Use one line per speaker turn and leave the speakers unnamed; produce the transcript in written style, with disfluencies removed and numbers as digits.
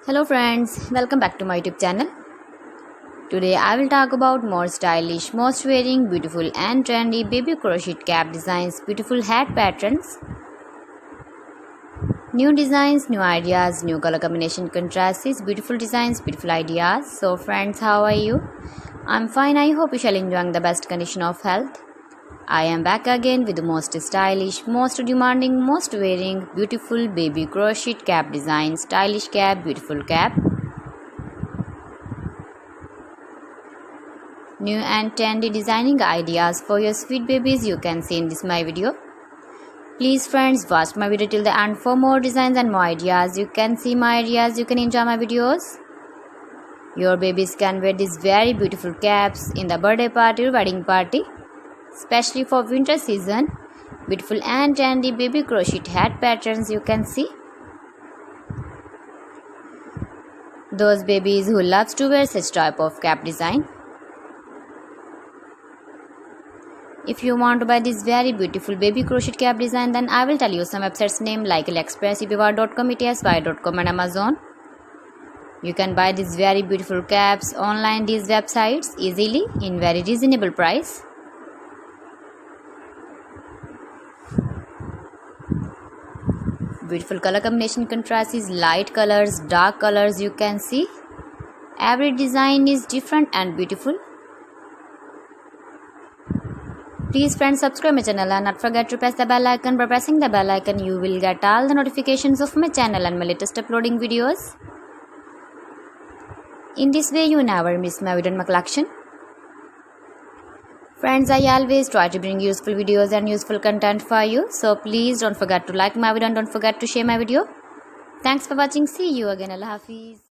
Hello friends, welcome back to my YouTube channel. Today I will talk about more stylish, most wearing, beautiful and trendy baby crochet cap designs, beautiful hat patterns, new designs, new ideas, new color combination contrasts, beautiful designs, beautiful ideas. So friends, how are you? I'm fine. I hope you shall enjoying the best condition of health. I am back again with the most stylish, most demanding, most wearing, beautiful baby crochet cap design, stylish cap, beautiful cap. New and trendy designing ideas for your sweet babies you can see in this my video. Please friends, watch my video till the end for more designs and more ideas. You can see my ideas, you can enjoy my videos. Your babies can wear these very beautiful caps in the birthday party or wedding party. Especially for winter season, beautiful and trendy baby crochet hat patterns you can see. Those babies who loves to wear such type of cap design. If you want to buy this very beautiful baby crochet cap design, then I will tell you some websites name like AliExpress, eBay.com, ETSY.com and Amazon. You can buy these very beautiful caps online these websites easily in very reasonable price. Beautiful color combination contrasts, light colors, dark colors you can see. Every design is different and beautiful. Please friends, subscribe my channel and not forget to press the bell icon. By pressing the bell icon you will get all the notifications of my channel and my latest uploading videos. In this way you never miss my video and my collection. Friends, I always try to bring useful videos and useful content for you. So please don't forget to like my video and don't forget to share my video. Thanks for watching. See you again. Allah Hafiz.